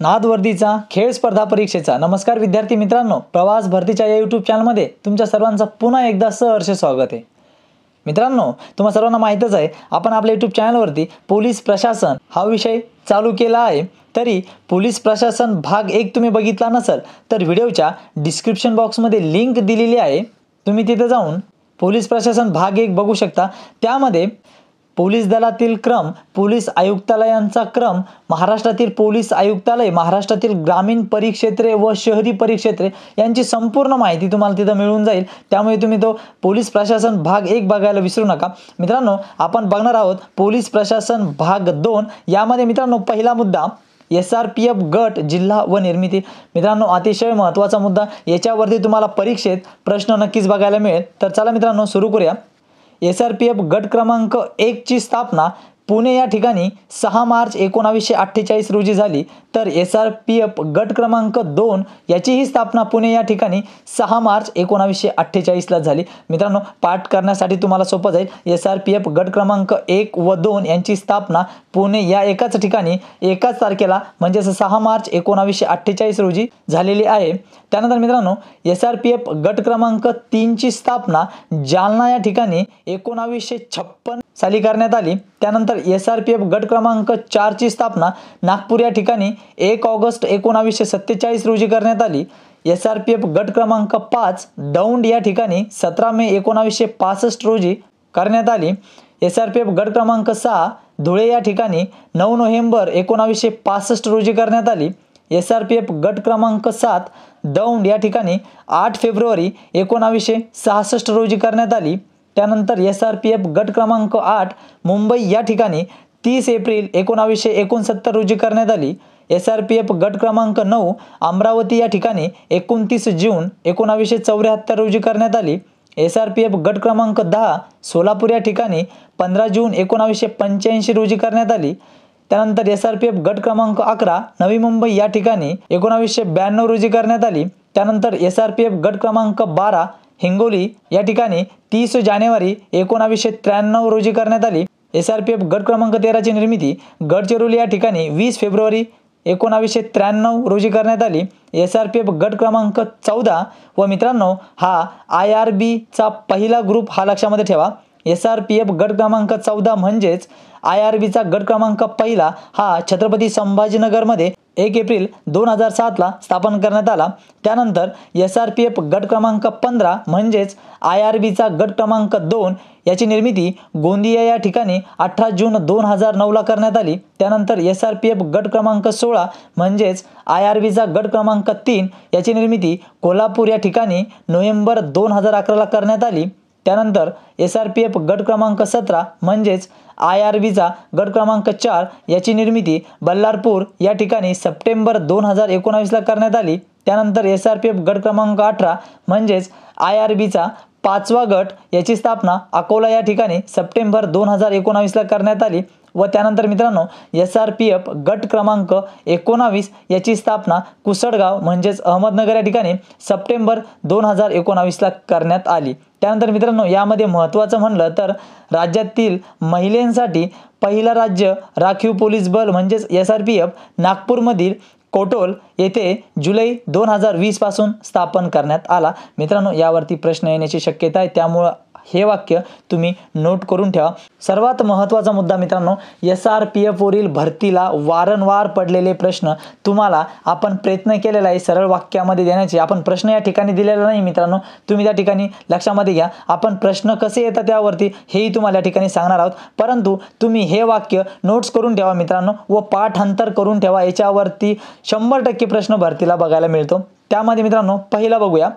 नादवर्दीचा खेळ स्पर्धा परीक्षेचा नमस्कार विद्यार्थी मित्रांनो, प्रवास भरतीच्या या यूट्यूब चॅनलमध्ये तुमच्या सर्वांचं पुन्हा एकदा सहर्ष स्वागत आहे। मित्रांनो, तुम्हा सर्वांना माहितच आहे आपण आपल्या यूट्यूब चॅनलवरती पोलीस प्रशासन हा विषय चालू केला आहे। तरी पोलीस प्रशासन भाग 1 तुम्ही बघितला नसेल तर व्हिडिओच्या डिस्क्रिप्शन बॉक्समध्ये लिंक दिलेली आहे, तुम्ही तिथे जाऊन पोलीस प्रशासन भाग 1 बघू शकता। त्यामध्ये पोलीस दलातील क्रम, पोलीस आयुक्तालयांचा क्रम, महाराष्ट्रातील पोलीस आयुक्तालय, महाराष्ट्रातील ग्रामीण परिक्षेत्रे व शहरी परिक्षेत्रे यांची संपूर्ण माहिती तुम्हाला तिथे मिळून जाईल। त्यामुळे तुम्ही तो पोलीस प्रशासन भाग 1 बघायला विसरू नका। मित्रांनो, आपण बघणार आहोत पोलीस प्रशासन भाग 2। यामध्ये मित्रांनो पहिला मुद्दा SRPF गट जिल्हा व निर्मिती। मित्रांनो, अतिशय महत्त्वाचा मुद्दा, याच्यावरती तुम्हाला परीक्षेत प्रश्न नक्कीच बघायला मिळेल। तर चला मित्रांनो सुरू करूया। SRPF गट क्रमांक 1 ची स्थापना पुणे या ठिकाणी 6 मार्च 1948 रोजी झाली। तर SRPF गट क्रमांक 2 याचीही स्थापना पुणे या ठिकाणी 6 मार्च 1948 ला झाली। मित्रांनो, पाठ करण्यासाठी तुम्हाला सोपं जाईल। SRPF गट क्रमांक 1 व 2 यांची स्थापना पुणे या एकाच ठिकाणी एकाच तारखेला म्हणजे 6 मार्च 1948 रोजी झालेली आहे। त्यानंतर मित्रांनो SRPF गट क्रमांक 3 ची स्थापना जालना या ठिकाणी 1956 साली करण्यात आली। त्यानंतर SRPF गट क्रमांक 4 ची स्थापना नागपूर या ठिकाणी 1 ऑगस्ट 1947 रोजी करण्यात आली। SRPF गट क्रमांक 5 दौंड या ठिकाणी 17 मे 1965 रोजी करण्यात आली। SRPF गट क्रमांक 6 धुळे या ठिकाणी 9 नोव्हेंबर 1965 रोजी करण्यात आली। SRPF गट क्रमांक 7 दौंड या ठिकाणी 8 फेब्रुवारी 1966 रोजी करण्यात आली। त्यानंतर SRPF गट क्रमांक 8 मुंबई या ठिकाणी 30 एप्रिल 1969 रोजी करण्यात आली। SRPF गट क्रमांक 9 अमरावती या ठिकाणी 29 जून 1974 रोजी करण्यात आली। SRPF गट क्रमांक 10 सोलापूर या ठिकाणी 15 जून 1985 रोजी करण्यात आली। त्यानंतर SRPF गट क्रमांक 11 नवी मुंबई या ठिकाणी 1992 रोजी करण्यात आली। त्यानंतर SRPF गट क्रमांक 12 हिंगोली या ठिकाणी 30 जानेवारी 1993 रोजी करण्यात आली। SRPF गट क्रमांक 13 ची निर्मिती गडचिरोली या ठिकाणी 20 फेब्रुवारी 1993 रोजी करण्यात आली। SRPF गट क्रमांक 14 व मित्रांनो हा IRB चा पहिला ग्रुप हा लक्षामध्ये ठेवा। SRPF गट क्रमांक 14 म्हणजेच IRB चा गट क्रमांक पहिला हा छत्रपती संभाजीनगरमध्ये 1 एप्रिल 2007 ला स्थापन करण्यात आला। त्यानंतर SRPF गट क्रमांक 15 म्हणजेच IRB चा गट क्रमांक 2 याची निर्मिती गोंदिया या ठिकाणी 18 जून 2009 ला करण्यात आली। त्यानंतर SRPF गट क्रमांक 16 म्हणजेच IRB चा गट क्रमांक 3 याची निर्मिती कोल्हापूर या ठिकाणी नोव्हेंबर 2011 ला करण्यात आली। त्यानंतर SRPF गट क्रमांक 17 म्हणजेच IRB चा गट क्रमांक 4 याची निर्मिती बल्लारपूर या ठिकाणी सप्टेंबर 2019 ला करण्यात आली। त्यानंतर SRPF गट क्रमांक 18 म्हणजेच IRB चा 5वा गट याची स्थापना अकोला या ठिकाणी सप्टेंबर 2019 ला करण्यात आली। व त्यानंतर मित्रांनो SRPF गट क्रमांक 19 याची स्थापना कुसडगाव म्हणजेच अहमदनगर या ठिकाणी सप्टेंबर 2019 ला करण्यात आली। त्यानंतर मित्रांनो यामध्ये महत्त्वाचं म्हणलं तर राज्यातील महिलांसाठी पहिला राज्य राखीव पोलीस बल म्हणजेच SRPF नागपूरमधील कोटोल येथे जुलै 2020 पासून स्थापन करण्यात आला। मित्रांनो यावरती प्रश्न येण्याची शक्यता आहे, त्यामुळे हे वाक्य तुम्ही नोट करून ठेवा। सर्वात महत्त्वाचा मुद्दा मित्रांनो, SRPF वरील भरतीला वारंवार पडलेले प्रश्न तुम्हाला आपण प्रयत्न केलेला आहे सरळ वाक्यामध्ये देण्याचे। आपण प्रश्न या ठिकाणी दिलेला नाही मित्रांनो, तुम्ही त्या ठिकाणी लक्षामध्ये घ्या। आपण प्रश्न कसे येतात त्यावरती हेही तुम्हाला या ठिकाणी सांगणार आहोत, परंतु तुम्ही हे वाक्य नोट्स करून ठेवा मित्रांनो व पाठांतर करून ठेवा। याच्यावरती 100% प्रश्न भरतीला बघायला मिळतो। त्यामध्ये मित्रांनो पहिला बघूया,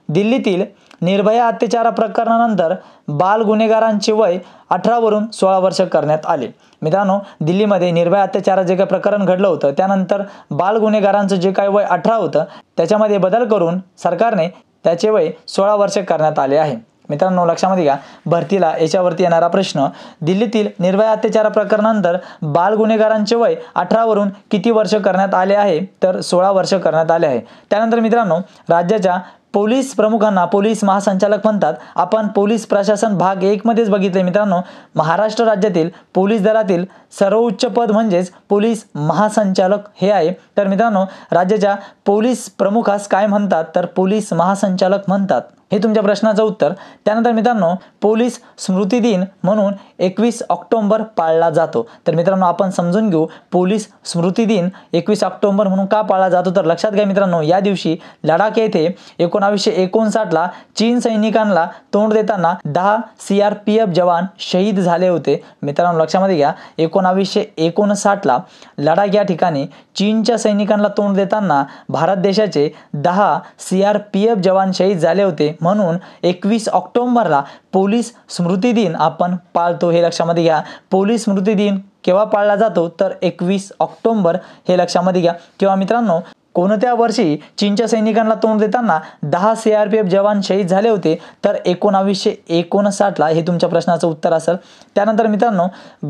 दिल्लीतील निर्भया अत्याचार प्रकरणानंतर बाल गुन्हेगारांचे वय 18 वरून 16 वर्ष करण्यात आले। मित्रांनो दिल्लीमध्ये निर्भया अत्याचाराचे जे काही प्रकरण घडलं होतं त्यानंतर बाल गुन्हेगारांचं जे काही वय 18 होतं त्याच्यामध्ये बदल करून सरकारने त्याचे वय 16 वर्ष करण्यात आले आहे। मित्रांनो लक्षामध्ये घ्या, भरतीला याच्यावरती येणारा प्रश्न, दिल्लीतील निर्भया अत्याचार प्रकरणानंतर बाल गुन्हेगारांचे वय 18 वरून किती वर्ष करण्यात आले आहे, तर 16 वर्ष करण्यात आले आहे। त्यानंतर मित्रांनो राज्याच्या पोलीस प्रमुखांना पोलीस महासंचालक म्हणतात. आपण पोलीस प्रशासन भाग 1 मध्येच बघितले मित्रांनो. महाराष्ट्र राज्यातील पोलीस दलातील सर्वोच्च पद म्हणजेच पोलीस महासंचालक हे आहे. तर मित्रांनो राज्याच्या पोलीस प्रमुखास काय म्हणतात तर पोलीस महासंचालक म्हणतात. हे तुमच्या प्रश्नाचं उत्तर. त्यानंतर मित्रांनो पोलीस स्मृती दिन म्हणून 21 ऑक्टोबर पाळला जातो. तर मित्रांनो आपण समजून घेऊ पोलीस स्मृती दिन 21 ऑक्टोबर म्हणून का पाळला जातो. तर लक्षात घ्या मित्रांनो या दिवशी लडाख येथे 1959ला चीन सैनिकांना तोंड देताना 10 CRPF जवान शहीद झाले होते. मित्रांनो लक्षामध्ये घ्या 1959ला लडाख या ठिकाणी चीनच्या सैनिकांना तोंड देताना भारत देशाचे 10 CRPF जवान शहीद झाले होते. म्हणून 21 ऑक्टोबरला पोलीस स्मृती दिन आपण पाळतो. हे लक्षामध्ये घ्या. पोलीस स्मृती दिन केव्हा पाळला जातो तर 21 ऑक्टोबर हे लक्षामध्ये घ्या. किंवा मित्रांनो कोणत्या वर्षी चीनच्या सैनिकांना तोंड देताना 10 CRPF जवान शहीद झाले होते तर 1959ला हे तुमच्या प्रश्नाचं उत्तर असेल. त्यानंतर मित्रांनो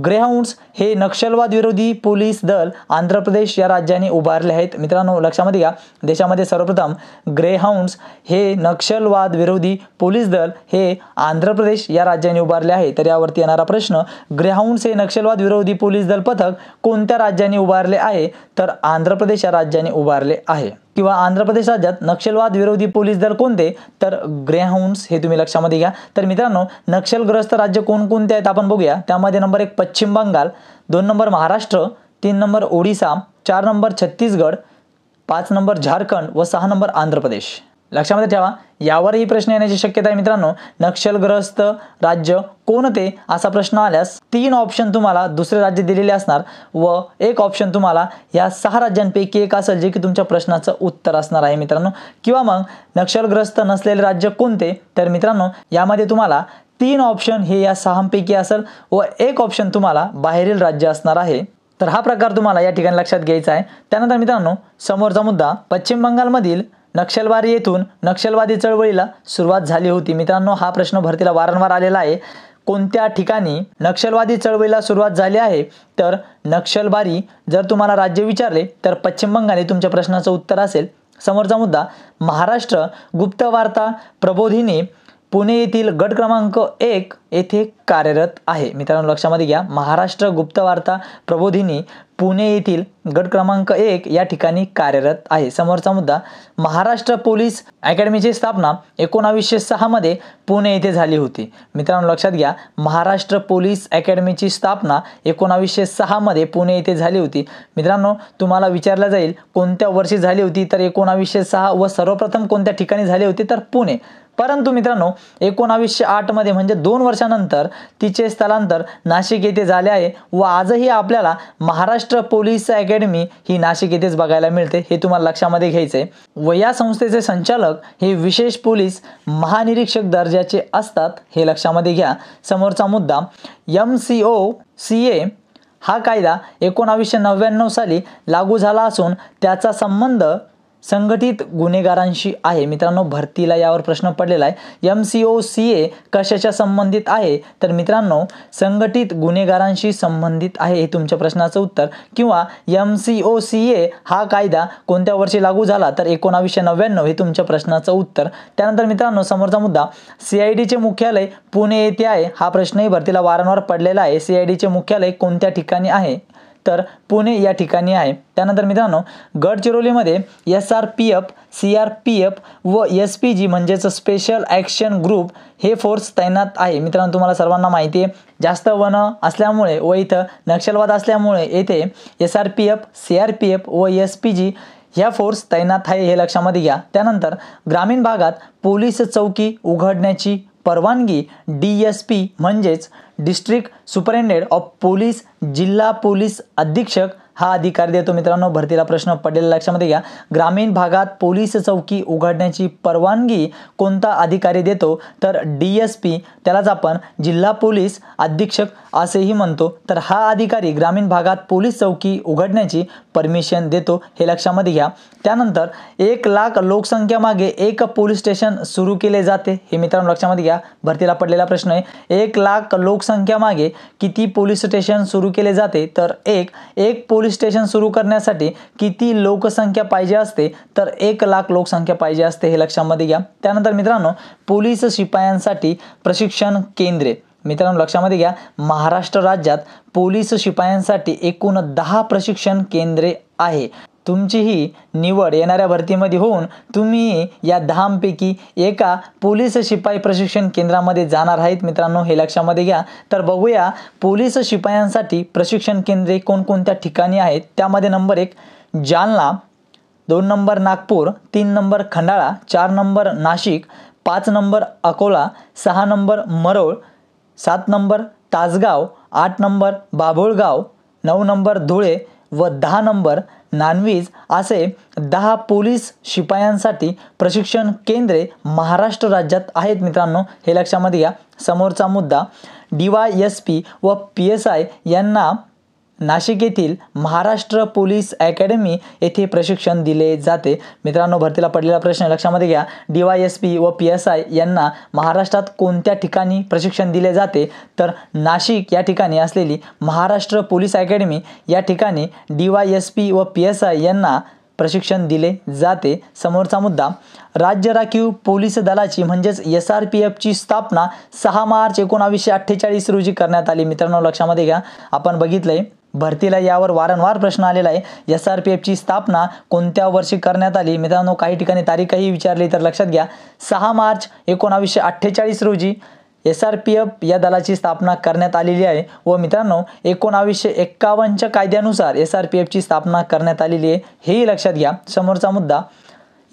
ग्रेहाउंड्स हे नक्षलवाद विरोधी पोलीस दल आंध्र प्रदेश या राज्याने उभारले आहेत. मित्रांनो लक्षामध्ये घ्या देशामध्ये सर्वप्रथम ग्रेहाउंड्स हे नक्षलवाद विरोधी पोलीस दल हे आंध्र प्रदेश या राज्याने उभारले आहे. तर यावरती येणारा प्रश्न ग्रेहाउंड्स हे नक्षलवाद विरोधी पोलीस दल पथक कोणत्या राज्याने उभारले आहे तर आंध्र प्रदेश या राज्याने उभारले आहे. किंवा आंध्र प्रदेश राज्यात नक्षलवाद विरोधी पोलीस दल कोणते तर ग्रेहाउंड्स हे तुम्ही लक्षामध्ये घ्या. तर मित्रांनो नक्षलग्रस्त राज्य कोणकोणते आहेत आपण बघूया. त्यामध्ये number 1 Paschim Bangal, 2 number Maharashtra, 3 number Odisha, 4 number Chhattisgarh, 5 number Jharkhand व 6 नंबर आंध्र प्रदेश. लक्षामध्ये ठेवा यावरही प्रश्न येण्याची शक्यता आहे मित्रांनो. नक्षलग्रस्त राज्य कोणते असा प्रश्न आल्यास 3 ऑप्शन तुम्हाला दुसरे राज्य दिलेले असणार व 1 ऑप्शन तुम्हाला या 6 राज्यांपैकी एक असेल जे की तुमच्या प्रश्नाचं उत्तर असणार आहे मित्रांनो. किंवा मग नक्षलग्रस्त नसलेले राज्य कोणते तर मित्रांनो यामध्ये तुम्हाला 3 ऑप्शन हे या 6 पैकी असेल व 1 ऑप्शन तुम्हाला बाहेरील राज्य असणार आहे. तर हा प्रकार तुम्हाला या ठिकाणी लक्षात घ्यायचा आहे. त्यानंतर मित्रांनो समोरचा मुद्दा पश्चिम बंगालमधील नक्षलवारी येथून नक्षलवादी चळवळीला सुरुवात झाली होती. मित्रांनो हा प्रश्न भरतीला वारंवार आलेला आहे. कोणत्या ठिकाणी नक्षलवादी चळवळीला सुरुवात झाली आहे तर नक्षलवारी जर तुम्हाला राज्य विचारले तर पश्चिम बंगाल हे तुमच्या प्रश्नाचं उत्तर असेल. समोरचा मुद्दा महाराष्ट्र गुप्तवार्ता प्रबोधिनी पुणे येथील गट क्रमांक 1 येथे कार्यरत आहे. मित्रांनो लक्षामध्ये घ्या महाराष्ट्र गुप्तवार्ता प्रबोधिनी पुणे येथील गट क्रमांक 1 या ठिकाणी कार्यरत आहे. समोरचा मुद्दा महाराष्ट्र पोलीस अकॅडमीची स्थापना 1906 मध्ये पुणे येथे झाली होती. मित्रांनो लक्षात घ्या महाराष्ट्र पोलीस अकॅडमीची स्थापना 1906 मध्ये पुणे येथे झाली होती. मित्रांनो तुम्हाला विचारलं जाईल कोणत्या वर्षी झाली होती तर 1906 व सर्वप्रथम कोणत्या ठिकाणी झाली होती तर पुणे. परंतु मित्रांनो 1908 मध्ये म्हणजे 2 वर्षानंतर तिचे स्थलांतर नाशिक येथे झाले आहे व आजही आपल्याला महाराष्ट्र पोलीस अकॅडमी ही नाशिक येथेच बघायला मिळते. हे तुम्हाला लक्षामध्ये घ्यायचे आहे. व या संस्थेचे संचालक हे विशेष पोलीस महानिरीक्षक दर्जाचे असतात हे लक्षामध्ये घ्या. समोरचा मुद्दा MCOCA हा कायदा 1999 साली लागू झाला असून त्याचा संबंध संघटित गुन्हेगारांशी आहे. मित्रांनो भरतीला यावर प्रश्न पडलेला आहे. MCOCA कशाच्या संबंधित आहे तर मित्रांनो संघटित गुन्हेगारांशी संबंधित आहे हे तुमच्या प्रश्नाचं उत्तर. किंवा MCOCA हा कायदा कोणत्या वर्षी लागू झाला तर 1999 हे तुमच्या प्रश्नाचं उत्तर. त्यानंतर मित्रांनो समोरचा मुद्दा CID चे मुख्यालय पुणे येथे आहे. हा प्रश्नही भरतीला वारंवार पडलेला आहे. CID चे मुख्यालय कोणत्या ठिकाणी आहे तर पुणे या ठिकाणी आहे. त्यानंतर मित्रांनो गडचिरोलीमध्ये SRPF, CRPF व SPG म्हणजेच स्पेशल ॲक्शन ग्रुप हे फोर्स तैनात आहे. मित्रांनो तुम्हाला सर्वांना माहिती आहे जास्त वन असल्यामुळे व इथं नक्षलवाद असल्यामुळे येथे SRPF, CRPF व SPG ह्या फोर्स तैनात आहे हे लक्षामध्ये घ्या. त्यानंतर ग्रामीण भागात पोलीस चौकी उघडण्याची परवानगी DSP म्हणजेच डिस्ट्रिक्ट सुपरिटेंडेंट ऑफ पोलीस जिल्हा पोलीस अधीक्षक हा अधिकार देतो. मित्रांनो भरतीला प्रश्न पडलेला लक्षामध्ये घ्या. ग्रामीण भागात पोलीस चौकी उघडण्याची परवानगी कोणता अधिकारी देतो तर DSP त्यालाच आपण जिल्हा पोलीस अधीक्षक असेही म्हणतो. तर हा अधिकारी ग्रामीण भागात पोलीस चौकी उघडण्याची परमिशन देतो हे लक्षामध्ये घ्या. त्यानंतर 1 लाख लोकसंख्या मागे एक पोलीस स्टेशन सुरू केले जाते हे मित्रांनो लक्षामध्ये घ्या. भरतीला पडलेला प्रश्न आहे 1 लाख लोकसंख्या मागे किती पोलीस स्टेशन सुरू केले जाते तर एक पोलीस पोलीस स्टेशन सुरू करण्यासाठी किती लोकसंख्या पाहिजे असते, तर 1,00,000 लोकसंख्या पाहिजे असते, हे लक्षामध्ये घ्या. त्यानंतर मित्रांनो, पोलीस शिपायांसाठी प्रशिक्षण केंद्रे. मित्रांनो लक्षामध्ये घ्या, महाराष्ट्र राज्यात पोलीस शिपायांसाठी एकूण 10 प्रशिक्षण केंद्रे आहे. तुमची ही निवड येणाऱ्या भरतीमध्ये होऊन तुम्ही या 10 पैकी एका पोलीस शिपाई प्रशिक्षण केंद्रामध्ये जाणार आहेत. मित्रांनो हे लक्षामध्ये घ्या. तर बघूया पोलीस शिपायांसाठी प्रशिक्षण केंद्रे कोणकोणत्या ठिकाणी आहेत. त्यामध्ये number 1 Jalna, 2 number Nagpur, 3 number Khandala, 4 number Nashik, 5 number Akola, 6 number Marol, 7 number Tasgaon, 8 number Babhulgaon, 9 number Dhule व 10 नंबर नानवीज असे 10 पोलीस शिपायांसाठी प्रशिक्षण केंद्रे महाराष्ट्र राज्यात आहेत. मित्रांनो हे लक्षामध्ये घ्या. समोरचा मुद्दा, DYSP व PSI यांना नाशिक येथील महाराष्ट्र पोलीस अकॅडमी येथे प्रशिक्षण दिले जाते. मित्रांनो भरतीला पडलेला प्रश्न लक्षामध्ये घ्या. DYSP व PSI यांना महाराष्ट्रात कोणत्या ठिकाणी प्रशिक्षण दिले जाते, तर नाशिक या ठिकाणी असलेली महाराष्ट्र पोलीस अकॅडमी या ठिकाणी DYSP व PSI यांना प्रशिक्षण दिले जाते. समोरचा मुद्दा, राज्य राखीव पोलीस दलाची म्हणजेच SRPFची स्थापना 6 मार्च 1948 रोजी करण्यात आली. मित्रांनो लक्षामध्ये घ्या, आपण बघितलंय भरतीला यावर वारंवार प्रश्न आलेला आहे. SRPFची स्थापना कोणत्या वर्षी करण्यात आली. मित्रांनो काही ठिकाणी तारीखही विचारली, तर लक्षात घ्या 6 मार्च 1948 रोजी SRPF या दलाची स्थापना करण्यात आलेली आहे. व मित्रांनो 1951च्या कायद्यानुसार SRPFची स्थापना करण्यात आलेली आहे, हेही लक्षात घ्या. समोरचा मुद्दा,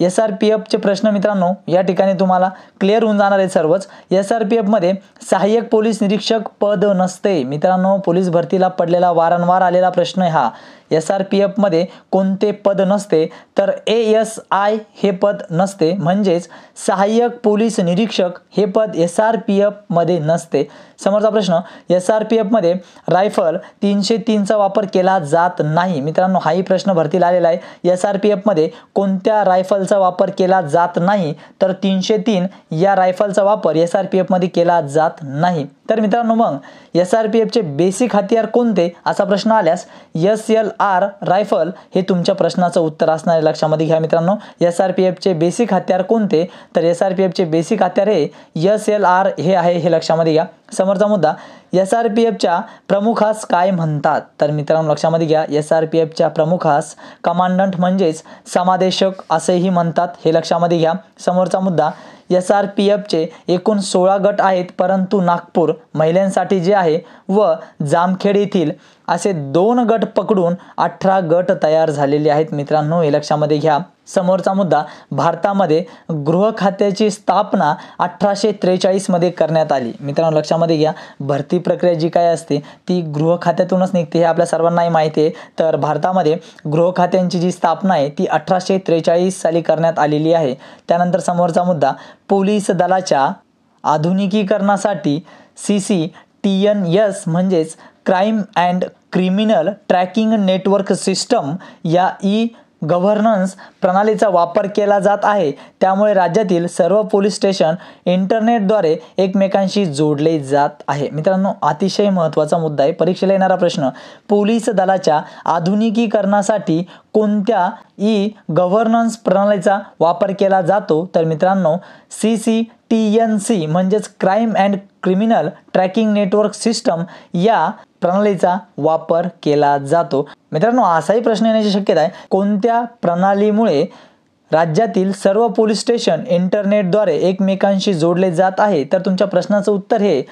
SRPFचे प्रश्न मित्रांनो या ठिकाणी तुम्हाला क्लिअर होऊन जाणार आहेत सर्वच. SRPFमध्ये सहाय्यक पोलीस निरीक्षक पद नसते. मित्रांनो पोलीस भरतीला पडलेला वारंवार आलेला प्रश्न आहे हा. SRPFमध्ये कोणते पद नसते, तर ASI हे पद नसते, म्हणजेच सहाय्यक पोलीस निरीक्षक हे पद SRPFमध्ये नसते. समोरचा प्रश्न, SRPFमध्ये रायफल 303चा वापर केला जात नाही. मित्रांनो हाही प्रश्न भरतीला आलेला आहे. SRPFमध्ये कोणत्या रायफलचा वापर केला जात नाही, तर 303 या रायफलचा वापर SRPFमध्ये केला जात नाही. तर मित्रांनो मग SRPFचे बेसिक हत्यार कोणते असा प्रश्न आल्यास SLR रायफल हे तुमच्या प्रश्नाचं उत्तर असणार आहे. लक्षामध्ये घ्या मित्रांनो, SRPFचे बेसिक हत्यार कोणते, तर SRPFचे बेसिक हत्यार हे SLR हे आहे, हे लक्षामध्ये घ्या. समोरचा मुद्दा, SRPFच्या प्रमुखास काय म्हणतात, तर मित्रांनो लक्षामध्ये घ्या SRPFच्या प्रमुखास कमांडंट म्हणजेच समादेशक असेही म्हणतात, हे लक्षामध्ये घ्या. समोरचा मुद्दा, SRPFचे एकूण 16 गट आहेत, परंतु नागपूर महिलांसाठी जे आहे व जामखेड येथील असे 2 गट पकडून 18 गट तयार झालेले आहेत. मित्रांनो हे लक्षामध्ये घ्या. समोरचा मुद्दा, भारतामध्ये गृह खात्याची स्थापना 1843 मध्ये करण्यात आली. मित्रांनो लक्षामध्ये घ्या, भरती प्रक्रिया जी काय असते ती गृह खात्यातूनच निघते, हे आपल्या सर्वांनाही माहिती आहे. तर भारतामध्ये गृह खात्यांची जी स्थापना आहे ती 1843 साली करण्यात आलेली आहे. त्यानंतर समोरचा मुद्दा, पोलीस दलाच्या आधुनिकीकरणासाठी CCTNS म्हणजेच crime and criminal tracking network system या गव्हर्नन्स प्रणालीचा वापर केला जात आहे. त्यामुळे राज्यातील सर्व पोलीस स्टेशन इंटरनेटद्वारे एकमेकांशी जोडले जात आहे. मित्रांनो अतिशय महत्त्वाचा मुद्दा आहे, परीक्षेला येणारा प्रश्न, पोलीस दलाच्या आधुनिकीकरणासाठी कोणत्या गव्हर्नन्स प्रणालीचा वापर केला जातो, तर मित्रांनो CCTNC म्हणजेच crime and criminal tracking network system या प्रणालीचा वापर केला जातो. मित्रांनो असाही प्रश्न येण्याची शक्यता आहे, कोणत्या प्रणालीमुळे राज्यातील सर्व पोलीस स्टेशन इंटरनेटद्वारे एकमेकांशी जोडले जात आहे, तर तुमच्या प्रश्नाचं उत्तर हे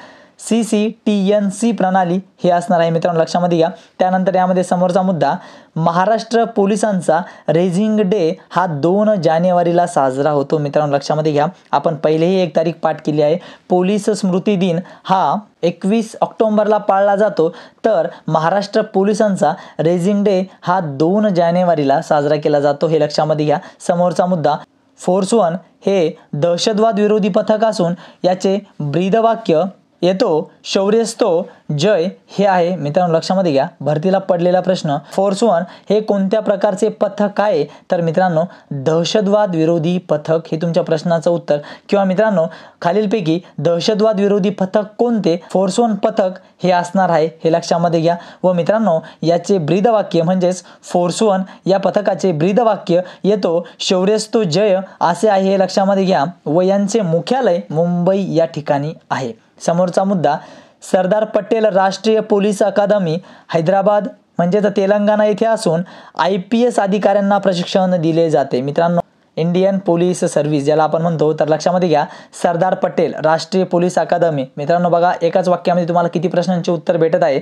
CCTNC प्रणाली हे असणार आहे. मित्रांनो लक्षामध्ये घ्या. त्यानंतर यामध्ये समोरचा मुद्दा, महाराष्ट्र पोलिसांचा रेझिंग डे हा 2 जानेवारीला साजरा होतो. मित्रांनो लक्षामध्ये घ्या, आपण पहिलेही एक तारीख पाठ केली आहे. पोलीस स्मृती दिन हा 21 ऑक्टोबरला पाळला जातो, तर महाराष्ट्र पोलिसांचा रेझिंग डे हा 2 जानेवारीला साजरा केला जातो, हे लक्षामध्ये घ्या. समोरचा मुद्दा, फोर्स 1 हे दहशतवाद विरोधी पथक असून याचे ब्रीदवाक्य येतो शौर्यस्तो जय हे आहे मित्रांनो, लक्षामध्ये घ्या. भरतीला पडलेला प्रश्न. फोर्स वन हे कोणत्या प्रकारचे पथक आहे? तर मित्रांनो दहशतवाद विरोधी पथक हे तुमच्या प्रश्नाचं उत्तर. किंवा मित्रांनो खालीलपैकी दहशतवाद विरोधी पथक कोणते? फोर्स वन पथक हे असणार आहे, हे लक्षामध्ये घ्या. व मित्रांनो याचे ब्रीदवाक्य म्हणजेच फोर्स वन या पथकाचे ब्रीदवाक्य येतो शौर्यस्तो जय असे आहे, हे लक्षामध्ये घ्या. व यांचे मुख्यालय मुंबई या ठिकाणी आहे. समोरचा मुद्दा, सरदार पटेल राष्ट्रीय पोलीस अकादमी हैदराबाद म्हणजेच तेलंगणा येथे असून IPS अधिकाऱ्यांना प्रशिक्षण दिले जाते. मित्रांनो इंडियन पोलीस सर्व्हिस ज्याला आपण म्हणतो, तर लक्षामध्ये घ्या सरदार पटेल राष्ट्रीय पोलीस अकादमी. मित्रांनो बघा एकाच वाक्यामध्ये तुम्हाला किती प्रश्नांचे उत्तर भेटत आहे.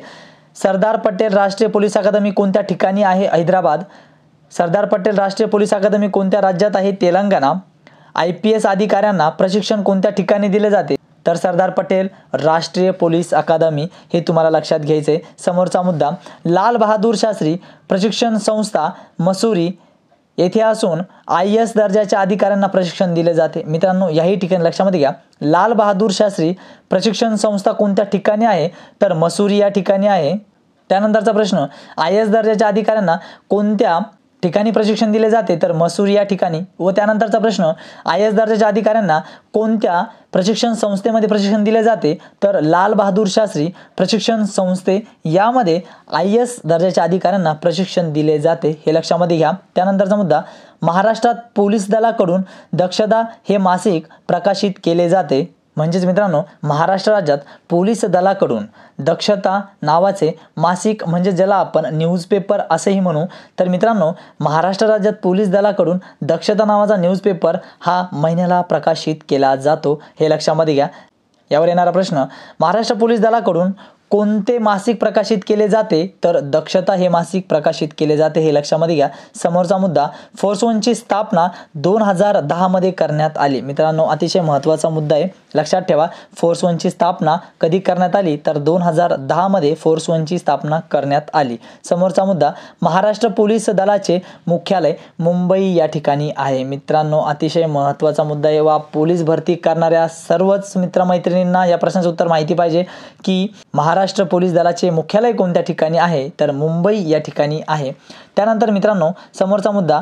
सरदार पटेल राष्ट्रीय पोलीस अकादमी कोणत्या ठिकाणी आहे? हैदराबाद. सरदार पटेल राष्ट्रीय पोलीस अकादमी कोणत्या राज्यात आहे? तेलंगणा. IPS अधिकाऱ्यांना प्रशिक्षण कोणत्या ठिकाणी दिले जाते? तर सरदार पटेल राष्ट्रीय पोलीस अकादमी हे तुम्हाला लक्षात घ्यायचे. समोरचा मुद्दा, लाल बहादूर शास्त्री प्रशिक्षण संस्था मसुरी येथे असून IS दर्जाच्या अधिकाऱ्यांना प्रशिक्षण दिले जाते. मित्रांनो याही ठिकाणी लक्षामध्ये घ्या, लाल बहादूर शास्त्री प्रशिक्षण संस्था कोणत्या ठिकाणी आहे? तर मसुरी या ठिकाणी आहे. त्यानंतरचा प्रश्न, IS दर्जाच्या अधिकाऱ्यांना कोणत्या ठिकाणी प्रशिक्षण दिले जाते? तर मसुरी या ठिकाणी. व त्यानंतरचा प्रश्न, IS दर्जाच्या अधिकाऱ्यांना कोणत्या प्रशिक्षण संस्थेमध्ये प्रशिक्षण दिले जाते? तर लाल बहादूर शास्त्री प्रशिक्षण संस्थे यामध्ये IS दर्जाच्या अधिकाऱ्यांना प्रशिक्षण दिले जाते, हे लक्षामध्ये घ्या. त्यानंतरचा मुद्दा, महाराष्ट्रात पोलीस दलाकडून दक्षता हे मासिक प्रकाशित केले जाते. म्हणजेच मित्रांनो महाराष्ट्र राज्यात पोलीस दलाकडून दक्षता नावाचे मासिक म्हणजे ज्याला आपण न्यूजपेपर असेही म्हणू, तर मित्रांनो महाराष्ट्र राज्यात पोलीस दलाकडून दक्षता नावाचा न्यूजपेपर हा महिन्याला प्रकाशित केला जातो, हे लक्षामध्ये घ्या. यावर येणारा प्रश्न, महाराष्ट्र पोलीस दलाकडून कोणते मासिक प्रकाशित केले जाते? तर दक्षता हे मासिक प्रकाशित केले जाते, हे लक्षामध्ये घ्या. समोरचा मुद्दा, फोर्स वनची स्थापना 2010 मध्ये करण्यात आली. मित्रांनो अतिशय महत्त्वाचा मुद्दा आहे, लक्षात ठेवा. फोर्स वनची स्थापना कधी करण्यात आली? तर 2010 मध्ये फोर्स वनची स्थापना करण्यात आली. समोरचा मुद्दा, महाराष्ट्र पोलीस दलाचे मुख्यालय मुंबई या ठिकाणी आहे. मित्रांनो अतिशय महत्त्वाचा मुद्दा आहे व पोलीस भरती करणाऱ्या सर्वच मित्रमैत्रिणींना या प्रश्नाचं उत्तर माहिती पाहिजे की महाराष्ट्र पोलीस दलाचे मुख्यालय कोणत्या ठिकाणी आहे? तर मुंबई या ठिकाणी आहे. त्यानंतर मित्रांनो समोरचा मुद्दा,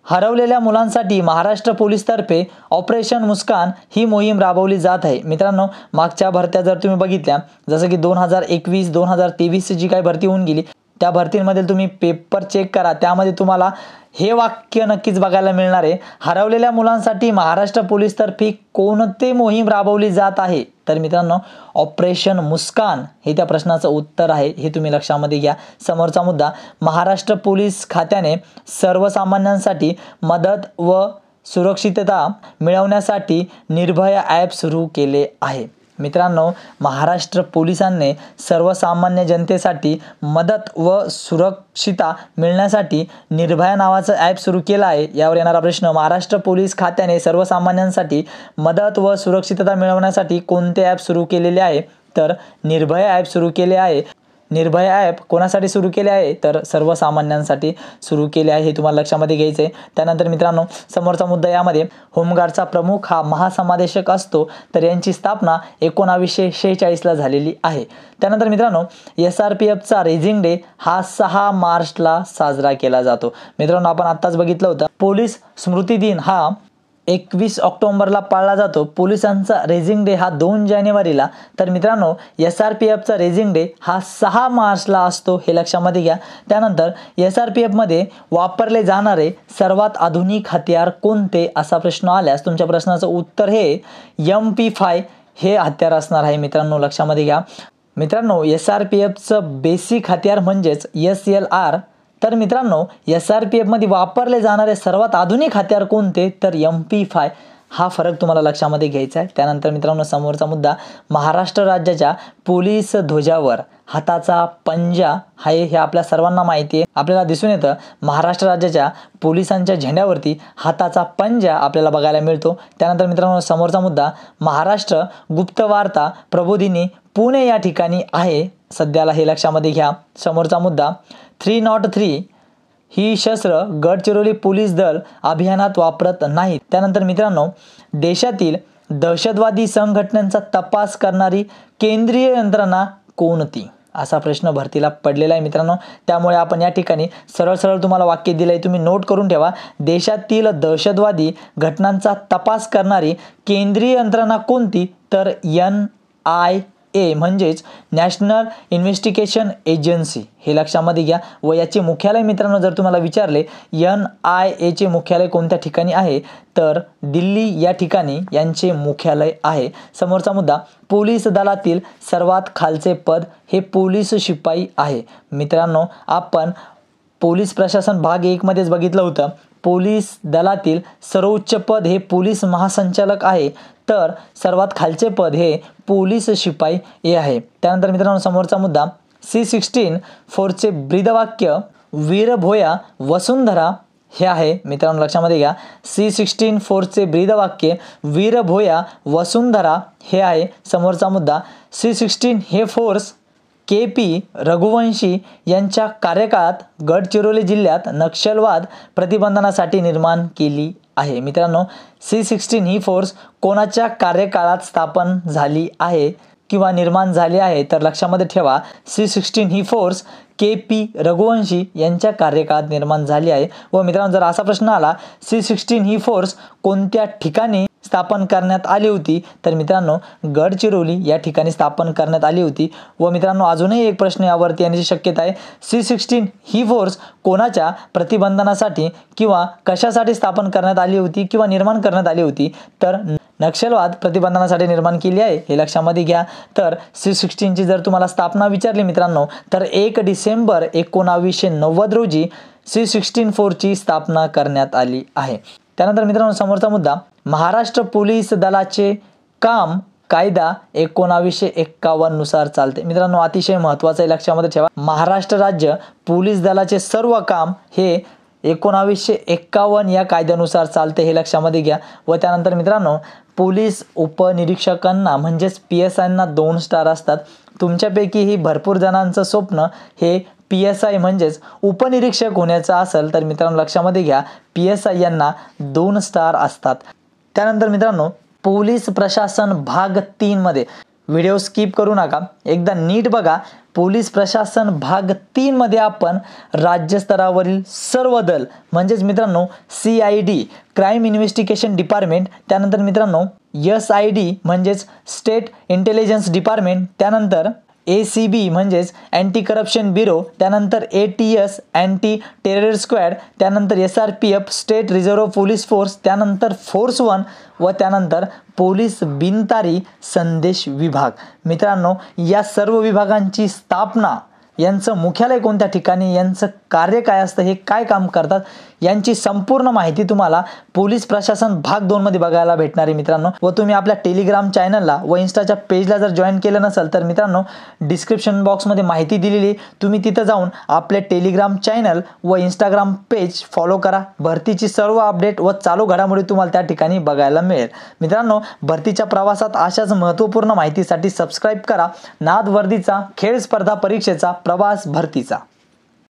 हरवलेल्या मुलांसाठी महाराष्ट्र पोलीसतर्फे ऑपरेशन मुस्कान ही मोहीम राबवली जात आहे. मित्रांनो मागच्या भरत्या जर तुम्ही बघितल्या, जसं की 2021 2023 जी काही भरती होऊन गेली, त्या भरतींमध्ये तुम्ही पेपर चेक करा, त्यामध्ये तुम्हाला हे वाक्य नक्कीच बघायला मिळणार आहे, हरवलेल्या मुलांसाठी महाराष्ट्र पोलीसतर्फे कोणते मोहीम राबवली जात आहे? तर मित्रांनो ऑपरेशन मुस्कान हे त्या प्रश्नाचं उत्तर आहे, हे तुम्ही लक्षामध्ये घ्या. समोरचा मुद्दा, महाराष्ट्र पोलीस खात्याने सर्वसामान्यांसाठी मदत व सुरक्षितता मिळवण्यासाठी निर्भया ॲप सुरू केले आहे. मित्रांनो महाराष्ट्र पोलिसांनी सर्वसामान्य जनतेसाठी मदत व सुरक्षितता मिळण्यासाठी निर्भया नावाचं ॲप सुरू केलं आहे. यावर येणारा प्रश्न, महाराष्ट्र पोलीस खात्याने सर्वसामान्यांसाठी मदत व सुरक्षितता मिळवण्यासाठी कोणते ॲप सुरू केलेले आहे? तर निर्भया ॲप सुरू केले आहे. निर्भया ॲप कोणासाठी सुरू केले आहे? तर सर्वसामान्यांसाठी सुरू केले आहे, हे तुम्हाला लक्षामध्ये घ्यायचं आहे. त्यानंतर मित्रांनो समोरचा मुद्दा, यामध्ये होमगार्डचा प्रमुख हा महासमादेशक असतो, तर यांची स्थापना 1946 झालेली आहे. त्यानंतर मित्रांनो SRPFचा रेझिंग डे हा 6 मार्चला साजरा केला जातो. मित्रांनो आपण आत्ताच बघितलं होतं, पोलीस स्मृती दिन हा 21 ऑक्टोबरला पाळला जातो. पोलिसांचा रेझिंग डे हा 2 जानेवारीला, तर मित्रांनो SRPFचा रेझिंग डे हा 6 मार्चला असतो, हे लक्षामध्ये घ्या. त्यानंतर SRPFमध्ये वापरले जाणारे सर्वात आधुनिक हत्यार कोणते असा प्रश्न आल्यास तुमच्या प्रश्नाचं उत्तर हे MP5 हे हत्यार असणार आहे. मित्रांनो लक्षामध्ये घ्या. मित्रांनो SRPFचं बेसिक हत्यार म्हणजेच SLR, तर मित्रांनो SRPFमध्ये वापरले जाणारे सर्वात आधुनिक हत्यार कोणते? तर MP5 हा फरक तुम्हाला लक्षामध्ये घ्यायचा आहे. त्यानंतर मित्रांनो समोरचा मुद्दा, महाराष्ट्र राज्याच्या पोलीस ध्वजावर हाताचा पंजा आहे, हे आपल्या सर्वांना माहिती आहे. आपल्याला दिसून येतं महाराष्ट्र राज्याच्या पोलिसांच्या झेंड्यावरती हाताचा पंजा आपल्याला बघायला मिळतो. त्यानंतर मित्रांनो समोरचा मुद्दा, महाराष्ट्र गुप्तवार्ता प्रबोधिनी पुणे या ठिकाणी आहे सध्याला, हे लक्षामध्ये घ्या. समोरचा मुद्दा, 303 ही शस्त्र गडचिरोली पोलीस दल अभियानात वापरत नाहीत. त्यानंतर मित्रांनो देशातील दहशतवादी संघटनांचा तपास करणारी केंद्रीय यंत्रणा कोणती? असा प्रश्न भरतीला पडलेला आहे मित्रांनो. त्यामुळे आपण या ठिकाणी सरळ सरळ तुम्हाला वाक्य दिलंय, तुम्ही नोट करून ठेवा. देशातील दहशतवादी घटनांचा तपास करणारी केंद्रीय यंत्रणा कोणती? तर NIA म्हणजेच नॅशनल इन्व्हेस्टिगेशन एजन्सी. हे लक्षामध्ये घ्या. व याचे मुख्यालय मित्रांनो जर तुम्हाला विचारले NIA चे मुख्यालय कोणत्या ठिकाणी आहे तर दिल्ली या ठिकाणी यांचे मुख्यालय आहे. समोरचा मुद्दा, पोलीस दलातील सर्वात खालचे पद हे पोलीस शिपाई आहे. मित्रांनो आपण पोलीस प्रशासन भाग 1 मध्येच बघितलं होतं. पोलीस दलातील सर्वोच्च पद हे पोलीस महासंचालक आहे, तर सर्वात खालचे पद हे पोलीस शिपाई हे आहे. त्यानंतर मित्रांनो समोरचा मुद्दा, C-16 फोर्सचे ब्रीदवाक्य वीर भोया वसुंधरा हे आहे. मित्रांनो लक्षामध्ये घ्या, C-16 फोर्सचे ब्रीदवाक्य वीर भोया वसुंधरा हे आहे. समोरचा मुद्दा, C-16 हे फोर्स KP रघुवंशी यांच्या कार्यकाळात गडचिरोली जिल्ह्यात नक्षलवाद प्रतिबंधनासाठी निर्माण केली आहे. मित्रांनो C-16 ही फोर्स कोणाच्या कार्यकाळात स्थापन झाली आहे किंवा निर्माण झाली आहे तर लक्षामध्ये ठेवा, C-16 ही फोर्स KP रघुवंशी यांच्या कार्यकाळात निर्माण झाली आहे. व मित्रांनो जर असा प्रश्न आला C-16 ही फोर्स कोणत्या ठिकाणी स्थापन करण्यात आली होती तर मित्रांनो गडचिरोली या ठिकाणी स्थापन करण्यात आली होती. व मित्रांनो अजूनही एक प्रश्न यावरती येण्याची शक्यता आहे, C-16 ही फोर्स कोणाच्या प्रतिबंधनासाठी किंवा कशासाठी स्थापन करण्यात आली होती किंवा निर्माण करण्यात आली होती तर नक्षलवाद प्रतिबंधनासाठी निर्माण केली आहे. हे लक्षामध्ये घ्या. तर C-16 ची जर तुम्हाला स्थापना विचारली मित्रांनो तर 1 डिसेंबर 1990 रोजी C-16 फोर्सची स्थापना करण्यात आली आहे. त्यानंतर मित्रांनो समोरचा मुद्दा, महाराष्ट्र पोलीस दलाचे काम कायदा 1951 नुसार चालते. मित्रांनो अतिशय महत्त्वाचं आहे, लक्षामध्ये ठेवा. महाराष्ट्र राज्य पोलीस दलाचे सर्व काम हे 1951 या कायद्यानुसार चालते, हे लक्षामध्ये घ्या. व त्यानंतर मित्रांनो पोलीस उपनिरीक्षकांना म्हणजेच PSIंना 2 स्टार असतात. तुमच्यापैकीही भरपूर जणांचं स्वप्न हे PSI म्हणजेच उपनिरीक्षक होण्याचं असेल तर मित्रांनो लक्षामध्ये घ्या, PSI यांना 2 स्टार असतात. त्यानंतर मित्रांनो पोलीस प्रशासन भाग 3 मध्ये व्हिडिओ स्किप करू नका, एकदा नीट बघा. पोलीस प्रशासन भाग 3 मध्ये आपण राज्यस्तरावरील सर्व दल म्हणजेच मित्रांनो CID क्राईम इन्व्हेस्टिगेशन डिपार्टमेंट, त्यानंतर मित्रांनो SID म्हणजेच स्टेट इंटेलिजन्स डिपार्टमेंट, त्यानंतर ACB म्हणजेच अँटी करप्शन ब्युरो, त्यानंतर ATS अँटी टेरर स्क्वॅड, त्यानंतर SRPF state reserve police force, त्यानंतर फोर्स 1 व त्यानंतर पोलीस बिनतारी संदेश विभाग. मित्रांनो या सर्व विभागांची स्थापना, यांचं मुख्यालय कोणत्या ठिकाणी, यांचं कार्य काय असतं, हे काय काम करतात, यांची संपूर्ण माहिती तुम्हाला पोलीस प्रशासन भाग 2 मध्ये बघायला भेटणार आहे मित्रांनो. व तुम्ही आपल्या टेलिग्राम चॅनलला व इन्स्टाच्या पेजला जर जॉईन केलं नसेल तर मित्रांनो डिस्क्रिप्शन बॉक्समध्ये माहिती दिलेली, तुम्ही तिथं जाऊन आपले टेलिग्राम चॅनल व इंस्टाग्राम पेज फॉलो करा. भरतीची सर्व अपडेट व चालू घडामोडी तुम्हाला त्या ठिकाणी बघायला मिळेल. मित्रांनो भरतीच्या प्रवासात अशाच महत्त्वपूर्ण माहितीसाठी सबस्क्राईब करा नाद वर्दीचा खेळ स्पर्धा परीक्षेचा प्रवास भरतीचा.